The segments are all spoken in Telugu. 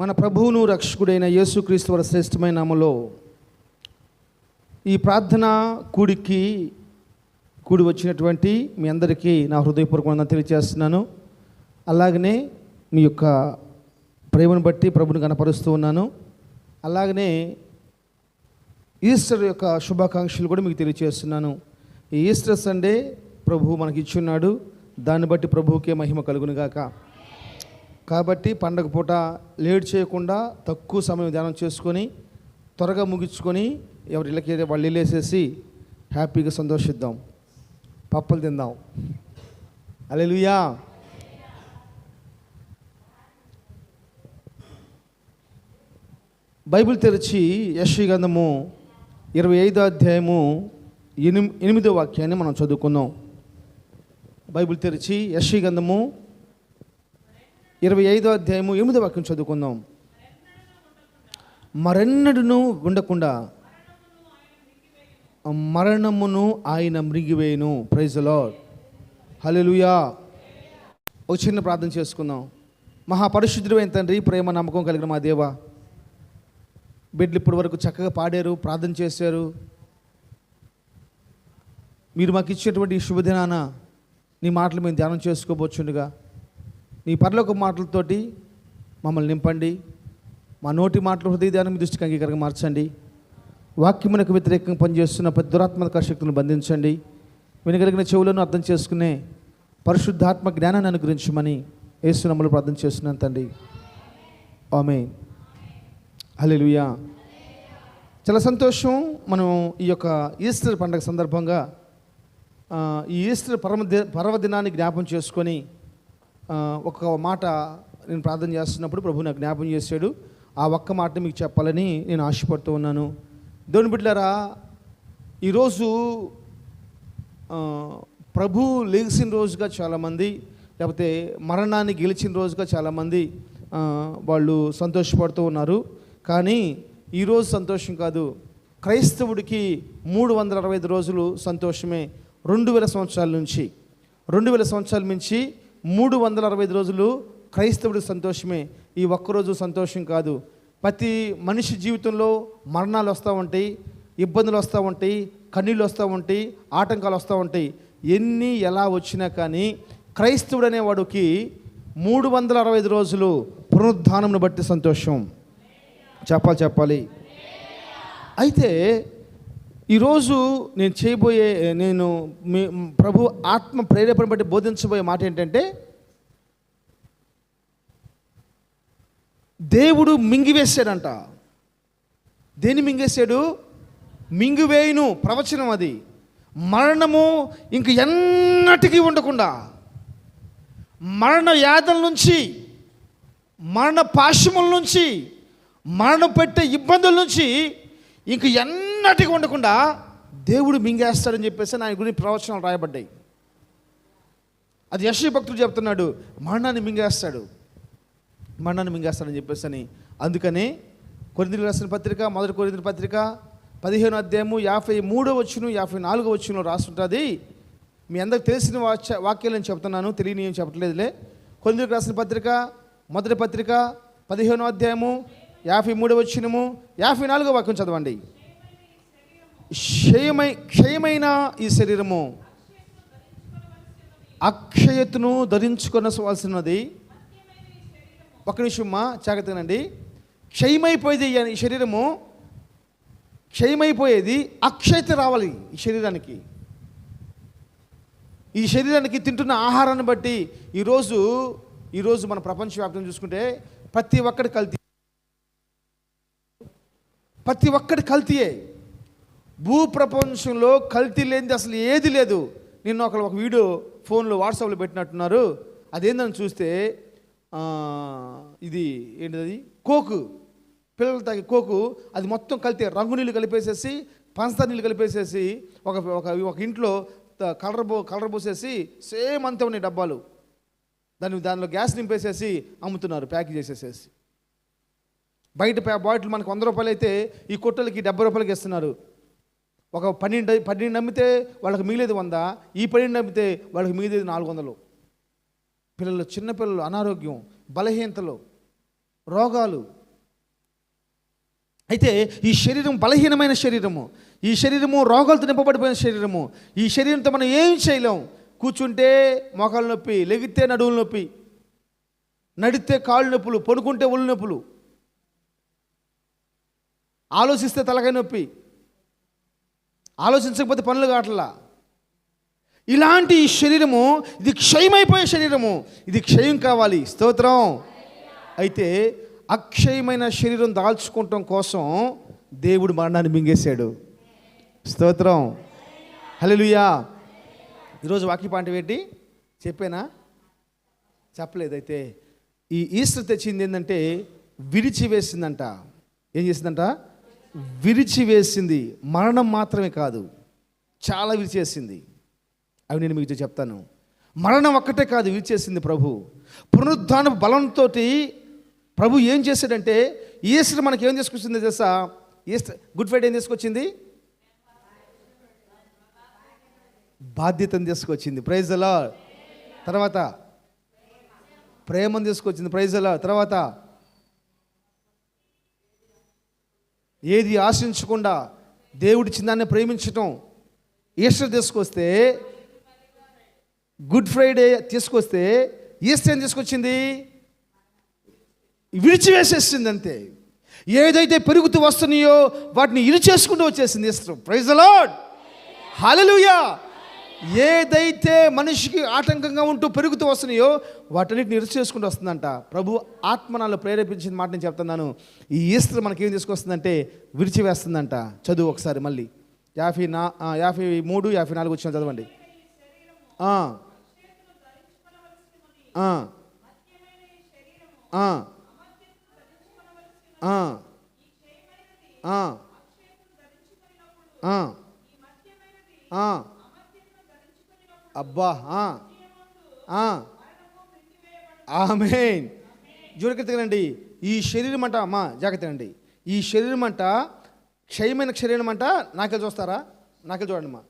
మన ప్రభువును రక్షకుడైన యేసుక్రీస్తు వారి శ్రేష్టమైన నామములో ఈ ప్రార్థన కూడి వచ్చినటువంటి మీ అందరికీ నా హృదయపూర్వకంగా తెలియజేస్తున్నాను. అలాగనే మీ యొక్క ప్రేమను బట్టి ప్రభుని కనపరుస్తూ ఉన్నాను. అలాగనే ఈస్టర్ యొక్క శుభాకాంక్షలు కూడా మీకు తెలియజేస్తున్నాను. ఈ ఈస్టర్ సండే ప్రభువు మనకి ఇచ్చున్నాడు. దాన్ని బట్టి ప్రభువుకే మహిమ కలుగునుగాక. కాబట్టి పండగ పూట లేట్ చేయకుండా తక్కువ సమయం ధ్యానం చేసుకొని త్వరగా ముగించుకొని ఎవరి ఇళ్ళకి వాళ్ళు వెళ్ళేసేసి హ్యాపీగా సంతోషిద్దాం, పప్పలు తిందాం. హల్లెలూయా. బైబిల్ తెరిచి యెషయా గ్రంథము 25వ అధ్యాయము 8వ వాక్యాన్ని మనం చదువుకుందాం. బైబిల్ తెరిచి యెషయా గ్రంథము 25వ అధ్యాయము 8వ వాక్యం చదువుకుందాం. మరెన్నడును ఉండకుండా మరణమును ఆయన మృంగివేయును. Praise the Lord. హల్లెలూయా. ఒక చిన్న ప్రార్థన చేసుకుందాం. మహాపరిశుద్ధుడైన తండ్రి, ప్రేమ నమ్మకం కలిగిన మా దేవ, బిడ్డలు ఇప్పటి వరకు చక్కగా పాడారు, ప్రార్థన చేశారు. మీరు మాకు ఇచ్చేటువంటి ఈ శుభదినాన నీ మాటలు మేము ధ్యానం చేసుకోబోచుండగా నీ పరలోక మాటలతోటి మమ్మల్ని నింపండి. మా నోటి మాటలు హృదయ ధ్యానం మీ దృష్టికి అంగీకారంగా మార్చండి. వాక్యమునకు వ్యతిరేకంగా పనిచేస్తున్న ప్రతి దురాత్మక శక్తులను బంధించండి. వినగలిగిన చెవులను అర్థం చేసుకునే పరిశుద్ధాత్మ జ్ఞానాన్ని అనుగ్రహించమని యేసు నామములో ప్రార్థన చేస్తున్నాను తండ్రి. ఆమేన్. హల్లెలూయా. చాలా సంతోషం. మనం ఈ యొక్క ఈస్టర్ పండుగ సందర్భంగా ఈ ఈస్టర్ పర్వదినాన్ని జ్ఞాపం చేసుకొని ఒక మాట నేను ప్రార్థన చేస్తున్నప్పుడు ప్రభు నాకు జ్ఞాపం చేశాడు. ఆ ఒక్క మాట మీకు చెప్పాలని నేను ఆశపడుతూ ఉన్నాను. దేవుని బిడ్డలారా, ఈరోజు ప్రభు లేచిన రోజుగా చాలామంది, లేకపోతే మరణాన్ని గెలిచిన రోజుగా చాలామంది వాళ్ళు సంతోషపడుతూ ఉన్నారు. కానీ ఈరోజు సంతోషం కాదు. క్రైస్తవుడికి 365 రోజులు సంతోషమే. 2000 సంవత్సరాల నుంచి 365 రోజులు క్రైస్తవుడికి సంతోషమే. ఈ ఒక్కరోజు సంతోషం కాదు. ప్రతి మనిషి జీవితంలో మరణాలు వస్తూ ఉంటాయి, ఇబ్బందులు వస్తూ ఉంటాయి, కన్నీళ్ళు వస్తూ ఉంటాయి, ఆటంకాలు వస్తూ ఉంటాయి. ఎన్ని ఎలా వచ్చినా కానీ క్రైస్తవుడు అనేవాడికి 365 రోజులు పునరుద్ధానంను బట్టి సంతోషం. చెప్పాలి. అయితే ఈరోజు నేను ప్రభు ఆత్మ ప్రేరేపణ బట్టి బోధించబోయే మాట ఏంటంటే, దేవుడు మింగివేశాడంట. దేన్ని మింగేశాడు? మింగివేయును ప్రవచనం అది. మరణము ఇంక ఎన్నటికీ ఉండకుండా, మరణ యాతన నుంచి, మరణ పాశముల నుంచి, మరణం పెట్టే ఇబ్బందుల నుంచి ఇంక ఎన్నటికీ ఉండకుండా దేవుడు మింగేస్తాడని చెప్పేసి ఆయన గురించి ప్రవచనాలు రాయబడ్డాయి. అది యెషయా భక్తుడు చెప్తున్నాడు, మరణాన్ని మింగేస్తాడని చెప్పేసి అని. అందుకనే కొరింథీయులకు రాసిన పత్రిక, మొదటి కొరింథీ పత్రిక 15వ అధ్యాయము 53వ వచనం 54వ వచనంలో రాస్తుంటుంది. మీ అందరికి తెలిసిన వాక్యాలు నేను చెప్తున్నాను, తెలియని ఏం చెప్పట్లేదులే. కొరింథీయులకు రాసిన పత్రిక, మొదటి పత్రిక 15వ అధ్యాయము 53వ వచనము 54వ వాక్యం చదవండి. క్షయమైన ఈ శరీరము అక్షయతను ధరించుకొనవలసినది. ఒక నిమిషమ్మా, జాగ్రత్తగానండి. క్షయమైపోయేది ఈ శరీరము, క్షయమైపోయేది. అక్షయత రావాలి ఈ శరీరానికి. ఈ శరీరానికి తింటున్న ఆహారాన్ని బట్టి ఈరోజు మన ప్రపంచవ్యాప్తంగా చూసుకుంటే ప్రతి ఒక్కటి కల్తీయే. భూప్రపంచంలో కల్తీ లేనిది అసలు ఏది లేదు. నిన్న ఒక వీడియో ఫోన్లో వాట్సాప్లో పెట్టినట్టున్నారు. అదేందని చూస్తే ఇది ఏంటిది, కోకు, పిల్లలు తాగే కోకు. అది మొత్తం కల్తీ. రంగు నీళ్ళు కలిపేసేసి, పంచదార నీళ్ళు కలిపేసేసి ఒక ఇంట్లో కలర్ పోసేసి సేమ్ అంతే ఉన్నాయి డబ్బాలు. దానిలో గ్యాస్ నింపేసేసి అమ్ముతున్నారు, ప్యాకేజ్ చేసేసేసి. బయట బాటిల్ మనకు 100 రూపాయలు అయితే ఈ కొట్టలకి 70 రూపాయలకి ఇస్తున్నారు. ఒక 12 అమ్మితే వాళ్ళకి మిగిలేదు 100, ఈ 12 అమ్మితే వాళ్ళకి మిగిలేదు 400. పిల్లలు, చిన్నపిల్లలు అనారోగ్యం, బలహీనతలు. రోగాలు. అయితే ఈ శరీరం బలహీనమైన శరీరము, ఈ శరీరము రోగాలతో నింపబడిపోయిన శరీరము. ఈ శరీరంతో మనం ఏం చేయలేం. కూర్చుంటే మోకాలు నొప్పి, లెగితే నడువులు నొప్పి, నడితే కాళ్ళు నొప్పులు, పడుకుంటే ఒళ్ళు నొప్పులు, ఆలోచిస్తే తలకాయ నొప్పి, ఆలోచించకపోతే పనులు కావట్లా. ఇలాంటి ఈ శరీరము ఇది క్షయమైపోయే శరీరము, ఇది క్షయం కావాలి. స్తోత్రం. అయితే అక్షయమైన శరీరం దాల్చుకోవటం కోసం దేవుడు మరణాన్ని మింగేశాడు. స్తోత్రం. హల్లెలూయా. ఈరోజు వాక్య పాఠం ఏంటి చెప్పేనా? చెప్పలేదు. అయితే ఈ ఈస్టర్ తెచ్చింది ఏంటంటే విరిచివేసిందంట. ఏం చేసిందంట? విరిచివేసింది. మరణం మాత్రమే కాదు, చాలా విరిచేసింది. అవి నేను మీకు చెప్తాను. మరణం ఒక్కటే కాదు విరిచేసింది ప్రభు. పునరుద్ధాన బలంతో ప్రభు ఏం చేశాడంటే ఈస్టర్ మనకి ఏం తీసుకొచ్చింది తెలుసా? ఈస్టర్ గుడ్ ఫ్రైడే ఏం తీసుకొచ్చింది? బాధ్యతను తీసుకొచ్చింది. Praise the Lord. తర్వాత ప్రేమను తీసుకొచ్చింది. Praise the Lord. తర్వాత ఏది ఆశించకుండా దేవుడి చిన్నాన్ని ప్రేమించటం. ఈస్టర్ తీసుకొస్తే, గుడ్ ఫ్రైడే తీసుకొస్తే, ఈస్టర్ ఏం తీసుకొచ్చింది? విడిచివేసేసింది అంతే. ఏదైతే పెరుగుతూ వస్తున్నాయో వాటిని ఇరిచేసుకుంటూ వచ్చేసింది Easter. Praise the Lord. Hallelujah. ఏదైతే మనిషికి ఆటంకంగా ఉంటూ పెరుగుతూ వస్తున్నాయో వాటన్నిటిని ఇరిచేసుకుంటూ వస్తుందంట. ప్రభు ఆత్మనాలు ప్రేరేపించిన మాట నేను చెప్తున్నాను. ఈ ఈస్టర్ మనకేం తీసుకొస్తుందంటే విడిచివేస్తుందంట. చదువు ఒకసారి మళ్ళీ 53, 54 వచ్చిన చదవండి. అబ్బా. ఆమేన్. జాగ్రత్తగానండి. ఈ శరీరం అంట, అమ్మా జాగ్రత్తగానండి, ఈ శరీరం అంట క్షయమైన శరీరం అంట. నాకెళ్ళి చూస్తారా? నాకెళ్ళి చూడండి అమ్మా.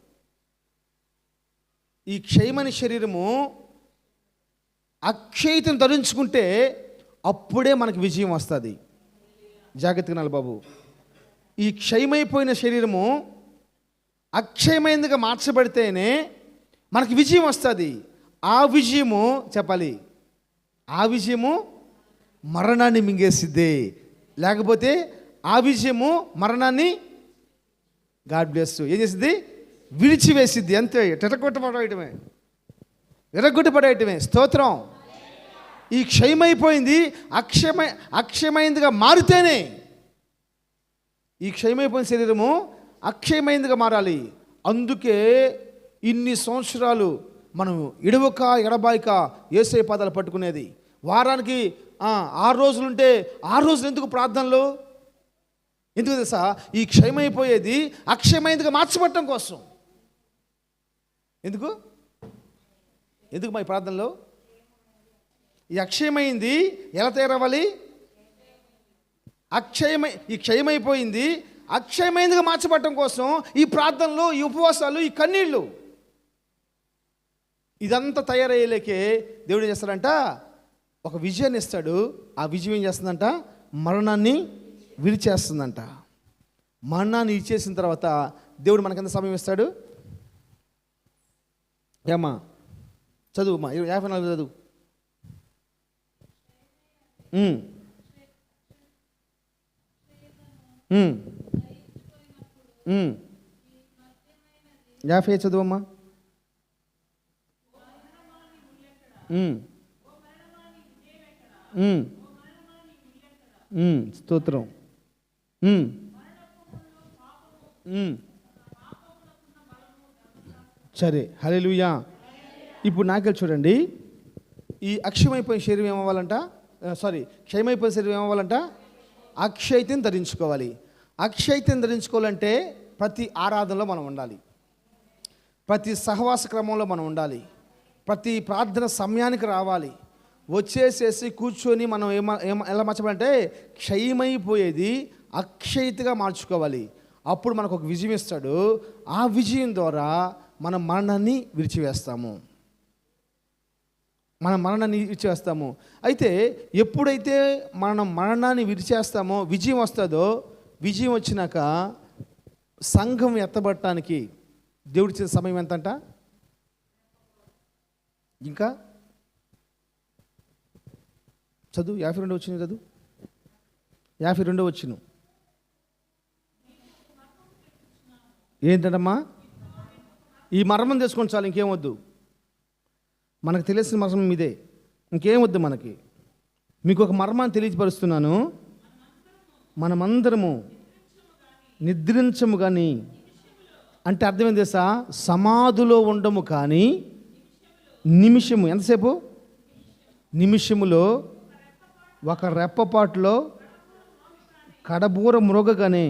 ఈ క్షయమైన శరీరము అక్షయతను ధరించుకుంటే అప్పుడే మనకు విజయం వస్తుంది. జాగ్రత్తగా నాలు బాబు. ఈ క్షయమైపోయిన శరీరము అక్షయమైనదిగా మార్చబడితేనే మనకి విజయం వస్తుంది. ఆ విజయము చెప్పాలి, ఆ విజయము మరణాన్ని మింగేసిద్ది. లేకపోతే ఆ విజయము మరణాన్ని, గాడ్ బ్లెస్, ఏం చేసిద్ది? విడిచివేసిద్ది. అంతే. ఎరగొట్టపడేయటమే. స్తోత్రం. ఈ క్షయమైపోయింది అక్షయమైందిగా మారితేనే, ఈ క్షయమైపోయిన శరీరము అక్షయమైందిగా మారాలి. అందుకే ఇన్ని సంవత్సరాలు మనం ఎడవక ఎడబాయిక యేసయ్య పాదాలు పట్టుకునేది. వారానికి 6 రోజులు ఉంటే 6 రోజులు ఎందుకు ప్రార్థనలు? ఎందుకు తెలుసా? ఈ క్షయమైపోయేది అక్షయమైందిగా మార్చబడటం కోసం. ఎందుకు మా ఈ ప్రార్థనలో? ఈ అక్షయమైంది ఎలా తయారవ్వాలి? ఈ క్షయమైపోయింది అక్షయమైందిగా మార్చబడటం కోసం ఈ ప్రార్థనలు, ఈ ఉపవాసాలు, ఈ కన్నీళ్ళు, ఇదంతా తయారయ్యేలేకే దేవుడు ఏం చేస్తాడంట? ఒక విజయాన్ని ఇస్తాడు. ఆ విజయం ఏం చేస్తుందంట? మరణాన్ని విరిచేస్తుందంట. మరణాన్ని ఇచ్చేసిన తర్వాత దేవుడు మనకెంత సమయం ఇస్తాడు? ఏమ్మా చదువుమా, 54 చదువు. యాభై చదువమ్మా. స్తోత్రం. సరే, హల్లెలూయా. ఇప్పుడు నాకెళ్ళి చూడండి. ఈ అక్షయమైపోయిన శరీరం ఏమవ్వాలంట? క్షయమైపోయిన శరీరం ఏమవ్వాలంట? అక్షయతను ధరించుకోవాలి. అక్షయతను ధరించుకోవాలంటే ప్రతి ఆరాధనలో మనం ఉండాలి, ప్రతి సహవాస క్రమంలో మనం ఉండాలి, ప్రతి ప్రార్థన సమయానికి రావాలి. వచ్చేసేసి కూర్చొని మనం ఎలా మార్చాలంటే క్షయమైపోయేది అక్షయతగా మార్చుకోవాలి. అప్పుడు మనకు ఒక విజయం ఇస్తాడు. ఆ విజయం ద్వారా మనం మరణాన్ని విరిచివేస్తాము. మనం మరణాన్ని విరిచేస్తాము. అయితే ఎప్పుడైతే మనం మరణాన్ని విరిచేస్తామో విజయం వస్తుందో, విజయం వచ్చినాక సంఘం ఎత్తబడటానికి దేవుడిచ్చిన సమయం ఎంతంట? ఇంకా చదువు 52 వచ్చిన చదువు 52 వచ్చిన ఏంటంటమ్మా? ఈ మర్మం తెలుసుకొని చాలు, ఇంకేం వద్దు. మనకు తెలిసిన మర్మం ఇదే, ఇంకేం వద్దు మనకి. మీకు ఒక మర్మాన్ని తెలియపరుస్తున్నాను. మనమందరము నిద్రించము కానీ, అంటే అర్థం ఏం తెలుసా? సమాధిలో ఉండము కానీ నిమిషము, ఎంతసేపు? నిమిషములో, ఒక రెప్పపాటులో, కడబూర మ్రోగగానే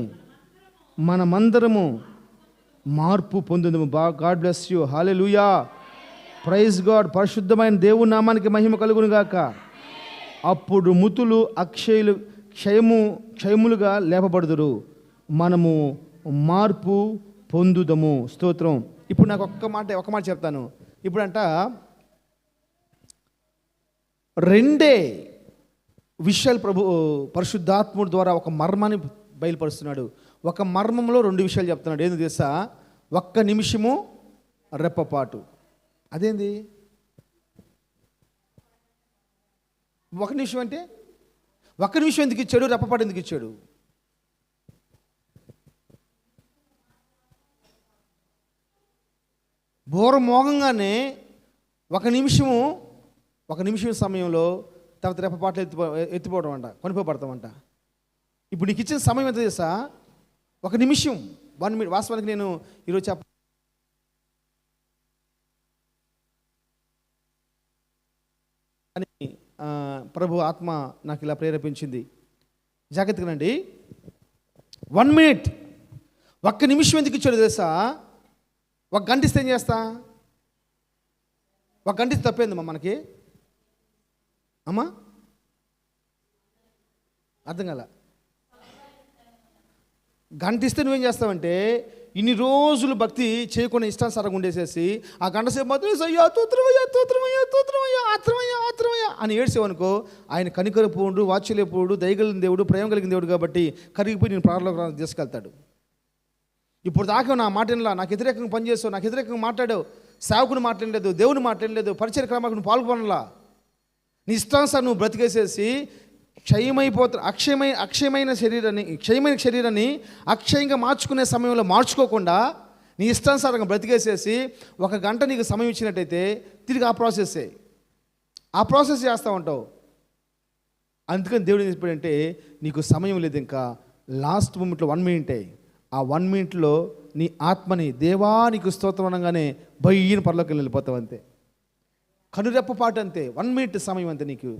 మనమందరము మార్పు పొందుదము. God bless you. Hallelujah, praise God. పరిశుద్ధమైన దేవుని నామానికి మహిమ కలుగును గాక. అప్పుడు మృతులు క్షయములుగా లేపబడుదురు, మనము మార్పు పొందుదము. స్తోత్రం. ఇప్పుడు నాకు ఒక మాట చెప్తాను. ఇప్పుడంట రెండే విషయాలు పరిశుద్ధాత్ముడి ద్వారా ఒక మర్మాన్ని బయలుపరుస్తున్నాడు. ఒక మర్మంలో 2 విషయాలు చెప్తున్నాడు. ఏంది తెలుసా? ఒక్క నిమిషము, రెప్పపాటు. అదేంది ఒక నిమిషం అంటే? ఒక్క నిమిషం ఎందుకు ఇచ్చాడు? రెప్పపాటు ఎందుకు ఇచ్చాడు? బోర మోగంగానే ఒక నిమిషం సమయంలో తర్వాత రెప్పపాట్లు ఎత్తిపోవడం అంట, కొనిపోబడతామంట. ఇప్పుడు నీకు ఇచ్చిన సమయం ఎంత తెలుసా? ఒక నిమిషం, 1 minute. వాస్తవానికి నేను ఈరోజు అని ప్రభు ఆత్మ నాకు ఇలా ప్రేరేపించింది. జాగ్రత్తగానండి. 1 minute, ఒక్క నిమిషం ఎందుకు ఇచ్చాడు తెలుసా? ఒక గంట ఇస్తే ఏం చేస్తా? ఒక గంట ఇస్తే తప్పేందమ్మా మనకి? అమ్మా అర్థం కాల. గంట ఇస్తే నువ్వేం చేస్తావంటే, ఇన్ని రోజులు భక్తి చేయకుండా ఇష్టానుసారంగా ఉండేసేసి ఆ గంట సేపు మాత్రం అయ్యా తోత్రమయ్యా తోత్రమయ్యా తోత్రమయ్యా ఆత్రమయ్యా ఆత్రమయ్యా అని ఏడ్చేవనుకో, ఆయన కనికరపోడు, వాత్సల్యపోడు, దయగలిగిన దేవుడు, ప్రేమ కలిగిన దేవుడు కాబట్టి కరిగిపోయి నేను ప్రారంభంలో తీసుకెళ్తాడు. ఇప్పుడు దాకా నా మాటలా, నాకు వ్యతిరేకంగా పనిచేస్తావు, నాకు వ్యతిరేకంగా మాట్లాడావు, సేవకుని మాట్లాడలేదు, దేవుని మాట్లాడలేదు, పరిచయ క్రమాలకు నువ్వు పాల్గొనలా, నీ ఇష్టానుసారం నువ్వు బ్రతికేసేసి క్షయమైన శరీరాన్ని అక్షయంగా మార్చుకునే సమయంలో మార్చుకోకుండా నీ ఇష్టానుసారంగా బ్రతికేసేసి ఒక గంట నీకు సమయం ఇచ్చినట్టయితే తిరిగి ఆ ప్రాసెస్ చేస్తూ ఉంటావు. అందుకని దేవుడు ఏం చెప్పాడంటే, నీకు సమయం లేదు, ఇంకా లాస్ట్ మూమెంట్లో 1 minute. ఆ 1 minuteలో నీ ఆత్మని దేవా నీకు స్తోత్రం అనగానే బయ్యిన పరలోకి వెళ్ళిపోతావు. అంతే, కనురెప్పపాటు అంతే. 1 minute సమయం అంతే. నీకు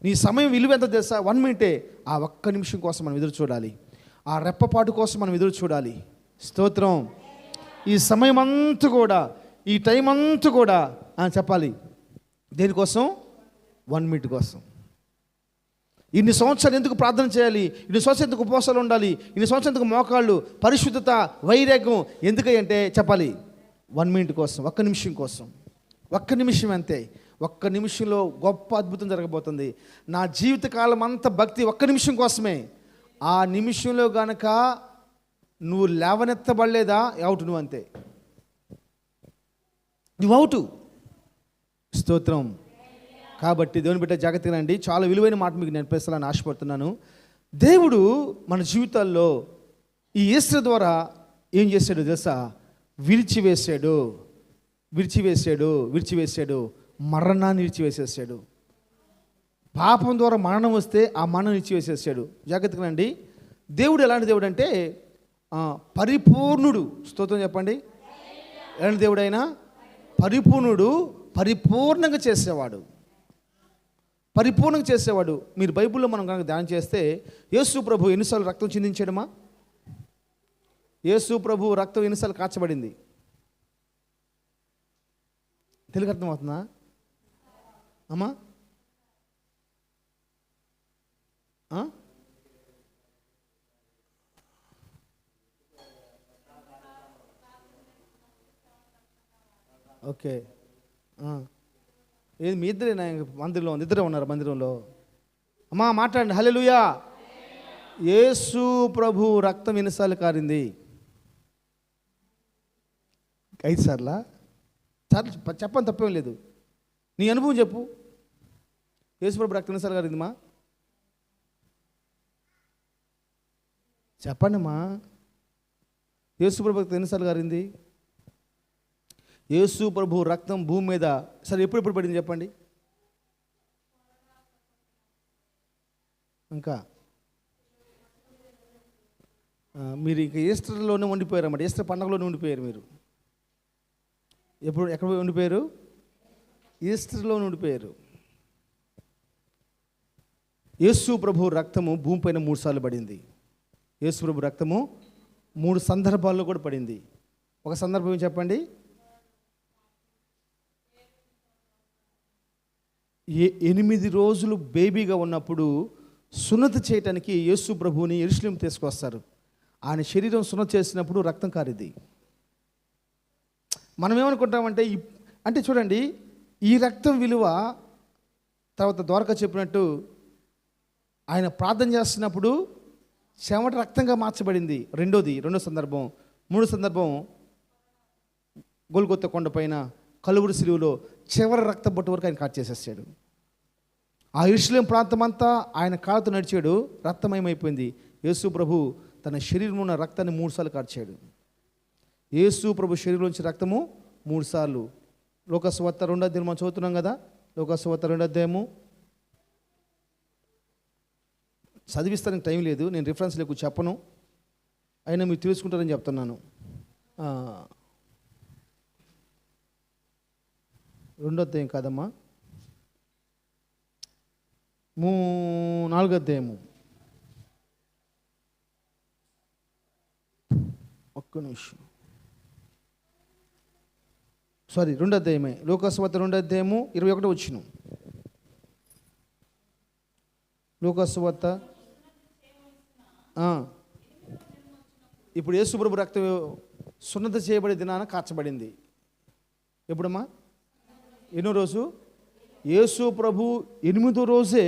నీ సమయం విలువ ఎంత తెలుసా? 1 minute. ఆ ఒక్క నిమిషం కోసం మనం ఎదురు చూడాలి, ఆ రెప్పపాటు కోసం మనం ఎదురు చూడాలి. స్తోత్రం. ఈ సమయం అంతా కూడా, ఈ టైం అంతా కూడా చెప్పాలి దేనికోసం? 1 minute కోసం. ఇన్ని సంవత్సరాలు ఎందుకు ప్రార్థన చేయాలి? ఇన్ని సంవత్సరాలు ఎందుకు ఉపవాసాలు ఉండాలి? ఇన్ని సంవత్సరాలు ఎందుకు మోకాళ్ళు, పరిశుద్ధత, వైరాగ్యం ఎందుకంటే చెప్పాలి 1 minute కోసం, ఒక్క నిమిషం కోసం. ఒక్క నిమిషం అంతే. ఒక్క నిమిషంలో గొప్ప అద్భుతం జరగబోతుంది. నా జీవితకాలం అంతా భక్తి ఒక్క నిమిషం కోసమే. ఆ నిమిషంలో గనక నువ్వు లేవనెత్తబడలేదా, అవుట్, నువ్వు అంతే, నువ్వు అవుటు. స్తోత్రం. కాబట్టి దేవుని బిడ్డ జాగ్రత్తగా అండి. చాలా విలువైన మాట మీకు నేను ప్రశ్నలను ఆశపడుతున్నాను. దేవుడు మన జీవితాల్లో ఈ ఈస్టర్ ద్వారా ఏం చేశాడు తెలుసా? విరిచివేశాడు. మరణాన్ని విరిచివేసేసాడు. పాపం ద్వారా మరణం వస్తే ఆ మరణం విరిచివేసేసాడు. జాగ్రత్తగా అండి. దేవుడు ఎలాంటి దేవుడు అంటే పరిపూర్ణుడు. స్తోత్రం చెప్పండి. ఎలాంటి దేవుడు అయినా? పరిపూర్ణుడు, పరిపూర్ణంగా చేసేవాడు. మీరు బైబిల్లో మనం కనుక ధ్యానం చేస్తే, యేసు ప్రభు ఎన్నిసార్లు రక్తం చిందించాడమ్మా? యేసు ప్రభు రక్తం ఎన్నిసార్లు కాచబడింది? తెలుగు అర్థమవుతుందా అమ్మా? ఓకే. ఏది మీ ఇద్దరేనా మందిరంలో ఇద్దరే ఉన్నారు మందిరంలో? అమ్మా మాట్లాడండి. హల్లెలూయా. యేసు ప్రభు రక్తం ఎన్నిసార్లు కారింది? 5 సార్లా? సార్లు చెప్పని తప్పేం లేదు. నీ అనుభవం చెప్పు. యేసు ప్రభు రక్తం ఎన్నిసార్లు కారిందిమా? చెప్పండిమ్మా. యేసు ప్రభు రక్తం ఎన్నిసార్లు కారింది? యేసు ప్రభు రక్తం భూమి మీద సరే ఎప్పుడు పడింది చెప్పండి. ఇంకా మీరు ఇంకా ఈస్టర్లోనే ఉండిపోయారు అన్నమాట. ఈస్టర్ పండుగలోనే ఉండిపోయారు మీరు. ఎక్కడ ఉండిపోయారు? ఈస్టర్లో ఉండిపోయారు. యేసు ప్రభు రక్తము భూమిపైన 3 సార్లు పడింది. యేసు ప్రభు రక్తము 3 సందర్భాల్లో కూడా పడింది. ఒక సందర్భం ఏం చెప్పండి? 8 రోజులు బేబీగా ఉన్నప్పుడు సున్నతి చేయటానికి యేసు ప్రభువుని యెరూషలేము తీసుకొస్తారు. ఆయన శరీరం సున్నతి చేసినప్పుడు రక్తం కారిది. మనం ఏమనుకుంటామంటే అంటే చూడండి, ఈ రక్తం విలువ తర్వాత ద్వారకా చెప్పినట్టు ఆయన ప్రార్థన చేస్తున్నప్పుడు చెమట రక్తంగా మార్చబడింది. రెండో సందర్భం. 3 సందర్భం గొల్గొత్త కొండ పైన కలువరి శిలువలో చివరి రక్త బొట్టు వరకు ఆయన కాల్చేసేసాడు. ఆ యెరూషలేము ప్రాంతం అంతా ఆయన కాలుతో నడిచాడు, రక్తమయమైపోయింది. యేసు ప్రభు తన శరీరంలో ఉన్న రక్తాన్ని 3 సార్లు కార్చాడు. యేసు ప్రభు శరీరంలోంచి రక్తము 3 సార్లు. లోకసువార్త 2వ అధ్యాయం మనం చదువుతున్నాం కదా. లోకసువార్త 2వ అధ్యాయము చదివిస్తానికి టైం లేదు, నేను రిఫరెన్స్ లేకు చెప్పను, అయినా మీరు తెలుసుకుంటారని చెప్తున్నాను. 2వ అధ్యాయం కాదమ్మా, 4వ అధ్యాయము. ఒక్క నిమిషం, సారీ 2వ అధ్యాయమే. లోకసువార్త 2వ అధ్యాయము 21వ వచనం. లోకసువార్త. ఇప్పుడు యేసు ప్రభు రక్తం సున్నతి చేయబడే దినాన కార్చబడింది. ఎప్పుడమ్మా? ఎన్నో రోజు? యేసు ప్రభు 8వ రోజే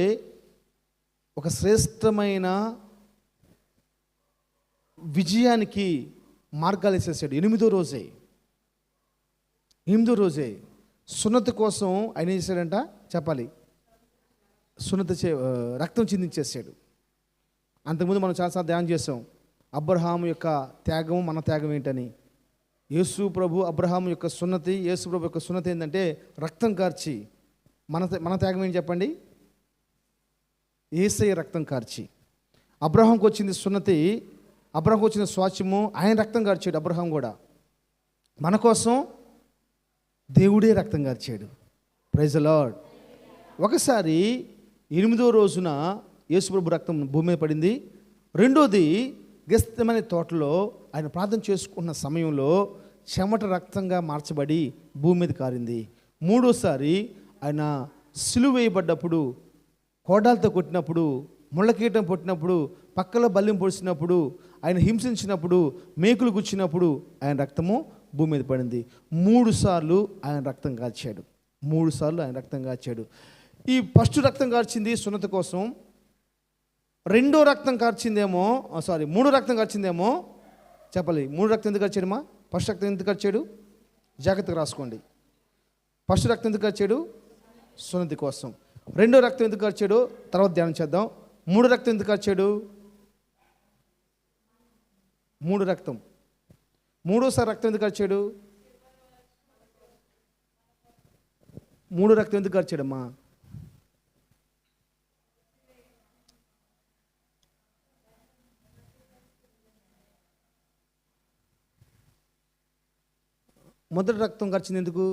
ఒక శ్రేష్టమైన విజయానికి మార్గాలు వేసేసాడు. 8వ రోజే సున్నతి కోసం ఆయన ఏం చేశాడంట చెప్పాలి? రక్తం చిందించేసాడు. అంతకుముందు మనం చాలాసార్లు ధ్యానం చేసాం, అబ్రహాము యొక్క త్యాగం మన త్యాగం ఏంటని. యేసు ప్రభు అబ్రహాము యొక్క సున్నతి, యేసు ప్రభు యొక్క సున్నతి ఏంటంటే రక్తం కార్చి. మన త్యాగం ఏంటి చెప్పండి? యేసయ్య రక్తం కార్చి. అబ్రహాంకి వచ్చింది సున్నతి, అబ్రహాంకి వచ్చిన స్వాస్థ్యము, ఆయన రక్తం కార్చాడు. అబ్రహాం కూడా మన కోసం దేవుడే రక్తం కార్చాడు. Praise the lord. ఒకసారి 8వ రోజున యేసు ప్రభు రక్తం భూమి మీద పడింది. రెండోది గెత్సేమనే తోటలో ఆయన ప్రార్థన చేసుకున్న సమయంలో చెమట రక్తంగా మార్చబడి భూమి మీద కారింది. 3వసారి ఆయన సిలువ వేయబడ్డప్పుడు, కోడాలతో కొట్టినప్పుడు, ముళ్ళకీటం పొట్టినప్పుడు, పక్కలో బల్యం పొడిచినప్పుడు, ఆయన హింసించినప్పుడు, మేకులు గుచ్చినప్పుడు ఆయన రక్తము భూమి మీద పడింది. 3 సార్లు ఆయన రక్తం కాల్చాడు. 3 సార్లు ఆయన రక్తం కాల్చాడు. ఈ ఫస్ట్ రక్తం కార్చింది సున్నతి కోసం, 2వ రక్తం కార్చిందేమో సారీ 3 రక్తం కార్చిందేమో చెప్పాలి. 3 రక్తం ఎందుకు కార్చాడమ్మా? ఫస్ట్ రక్తం ఎందుకు కార్చాడు? జాగ్రత్తగా రాసుకోండి. ఫస్ట్ రక్తం ఎందుకు కార్చాడు? సున్నతి కోసం. 2వ రక్తం ఎందుకు కార్చాడు? తర్వాత ధ్యానం చేద్దాం. 3 రక్తం ఎందుకు కార్చాడు? 3 రక్తం. 3వసారి రక్తం ఎందుకు కార్చాడు? 3 రక్తం ఎందుకు కార్చాడమ్మా? మొదటి రక్తం కార్చింది ఎందుకు?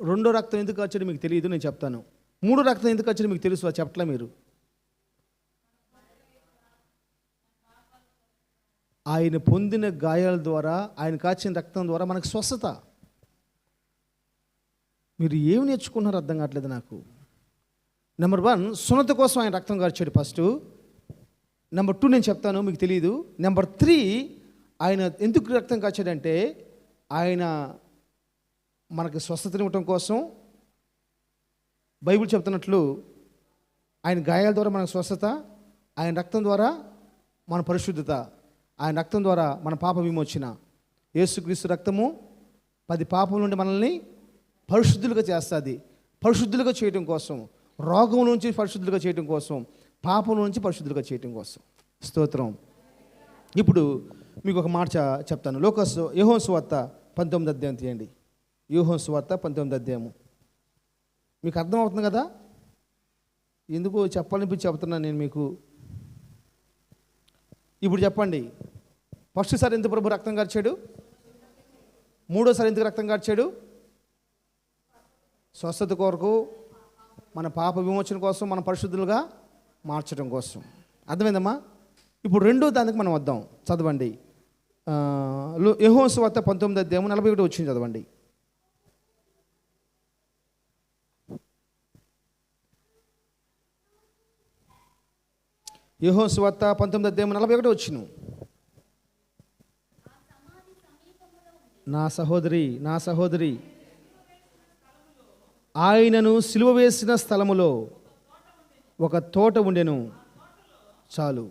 2వ రక్తం ఎందుకు కార్చాడు మీకు తెలియదు, నేను చెప్తాను. 3 రక్తం ఎందుకు కార్చాడు మీకు తెలుసు, అది చెప్పట్లే మీరు. ఆయన పొందిన గాయాల ద్వారా, ఆయన కాచిన రక్తం ద్వారా మనకు స్వస్థత. మీరు ఏమి నేర్చుకున్నారో అర్థం కావట్లేదు నాకు. నెంబర్ 1 సున్నతి కోసం ఆయన రక్తం కార్చాడు ఫస్ట్. నెంబర్ 2 నేను చెప్తాను, మీకు తెలియదు. నెంబర్ 3 ఆయన ఎందుకు రక్తం కాచాడంటే ఆయన మనకు స్వస్థతనివ్వటం కోసం, బైబిల్ చెప్తున్నట్లు ఆయన గాయాల ద్వారా మనకు స్వస్థత, ఆయన రక్తం ద్వారా మన పరిశుద్ధత, ఆయన రక్తం ద్వారా మన పాప విమోచన. యేసుక్రీస్తు రక్తము 10 పాపం నుండి మనల్ని పరిశుద్ధులుగా చేస్తుంది. పరిశుద్ధులుగా చేయడం కోసం, రోగం నుంచి పరిశుద్ధులుగా చేయడం కోసం, పాపం నుంచి పరిశుద్ధులుగా చేయడం కోసం. స్తోత్రం. ఇప్పుడు మీకు ఒక మాట చెప్తాను. యోహాను సువార్త 19వ అధ్యాయం తీయండి. యోహాను సువార్త 19వ అధ్యాయము. మీకు అర్థమవుతుంది కదా ఎందుకు చెప్పాలనిపించి చెప్తున్నాను నేను మీకు. ఇప్పుడు చెప్పండి, ఫస్ట్ సారి ఎందుకు ప్రభు రక్తం కార్చాడు? మూడోసారి ఎందుకు రక్తం కార్చాడు? స్వస్థత కొరకు, మన పాప విమోచన కోసం, మన పరిశుద్ధులుగా మార్చడం కోసం. అర్థమైందమ్మా? ఇప్పుడు రెండో దానికి మనం వద్దాం. చదవండి. యోహాను సువార్త 19వ అధ్యాయం 41 వచ్చింది చదవండి. యోహాను సువార్త 19వ అధ్యాయం 41 వచ్చింది. నా సహోదరి ఆయనను సిలువ వేసిన స్థలములో ఒక తోట ఉండెను. చాలు.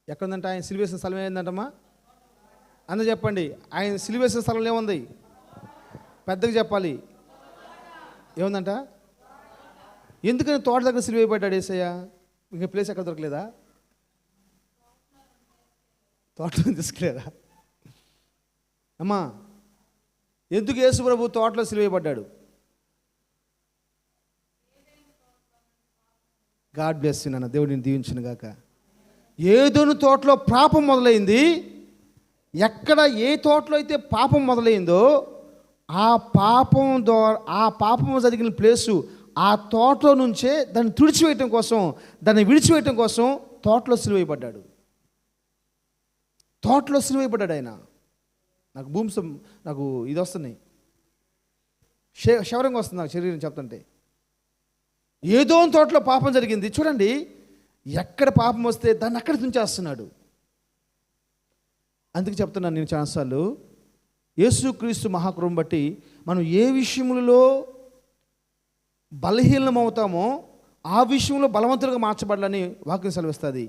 ఎక్కడుందంట ఆయన సిలువ వేసిన స్థలం? ఏంటంటమ్మా? అందరూ చెప్పండి. ఆయన సిలువ వేసిన స్థలంలో ఏముంది? పెద్దగా చెప్పాలి. ఏముందంట? ఎందుకని తోట దగ్గర సిలువ వేయబడ్డాడు యేసయ్య? ఇంకా ప్లేస్ ఎక్కడ దొరకలేదా? తోటలో తీసుకులేదా? అమ్మా, ఎందుకు యేసు ప్రభు తోటలో సిలువ వేయబడ్డాడు? గాడ్ బ్లెస్ యు నాన్న. దేవుడిని దీవించును గాక. ఏదోను తోటలో పాపం మొదలైంది. ఎక్కడ ఏ తోటలో అయితే పాపం మొదలైందో ఆ పాపం జరిగిన ప్లేసు, ఆ తోటలో నుంచే దాన్ని తుడిచివేయటం కోసం, దాన్ని విడిచివేయటం కోసం తోటలో సిలువ వేయబడ్డాడు. తోటలో సిలువ వేయబడ్డాడు ఆయన. నాకు ఇది వస్తున్నాయి, శవరంగా వస్తుంది నాకు శరీరం చెప్తుంటే. ఏదో తోటలో పాపం జరిగింది. చూడండి, ఎక్కడ పాపం వస్తే దాన్ని అక్కడ తుంచేస్తున్నాడు. అందుకే చెప్తున్నాను నేను చాలాసార్లు, యేసుక్రీస్తు మహాకృపను బట్టి మనం ఏ విషయములలో బలహీనం అవుతామో ఆ విషయంలో బలవంతులుగా మార్చబడాలని వాక్యం సెలవిస్తుంది.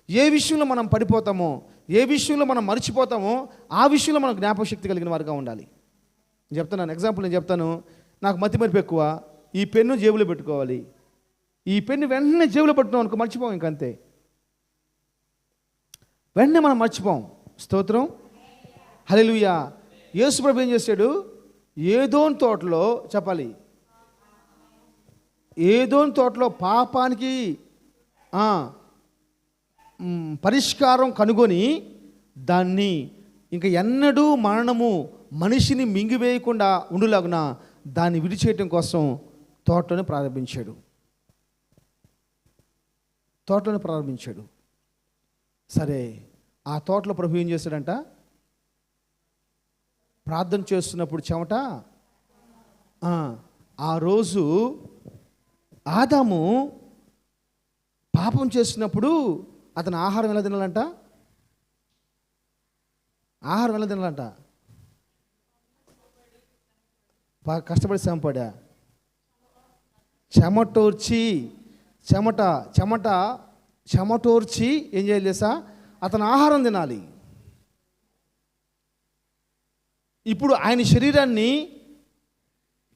ఏ విషయంలో మనం పడిపోతామో, ఏ విషయంలో మనం మర్చిపోతామో ఆ విషయంలో మనం జ్ఞాపకశక్తి కలిగిన వారుగా ఉండాలి. ఎగ్జాంపుల్ నేను చెప్తాను. నాకు మతిమరుపు ఎక్కువ. ఈ పెన్ను జేబులో పెట్టుకోవాలి. ఈ పెన్ను వెంటనే జేబులో పెట్టుకున్నాం అనుకో, మర్చిపోం. ఇంకంతే, వెంటనే మనం మర్చిపోం. స్తోత్రం. హల్లెలూయా. యేసు ప్రభు ఏం చేశాడు? ఏదోని తోటలో చెప్పాలి, ఏదోని తోటలో పాపానికి పరిష్కారం కనుగొని దాన్ని ఇంకా ఎన్నడూ మరణము మనిషిని మింగివేయకుండా ఉండులాగున దాన్ని విడిచేయటం కోసం తోటలోనే ప్రారంభించాడు. సరే, ఆ తోటలో ప్రభు ఏం చేశాడంట? ప్రార్థన చేస్తున్నప్పుడు చెమట. ఆ రోజు ఆదాము పాపం చేసినప్పుడు అతను ఆహారం ఎలా తినాలంట? కష్టపడి శ్రమపడా, చెమటోర్చి ఏం చేయాలి తెలుసా? అతను ఆహారం తినాలి. ఇప్పుడు ఆయన శరీరాన్ని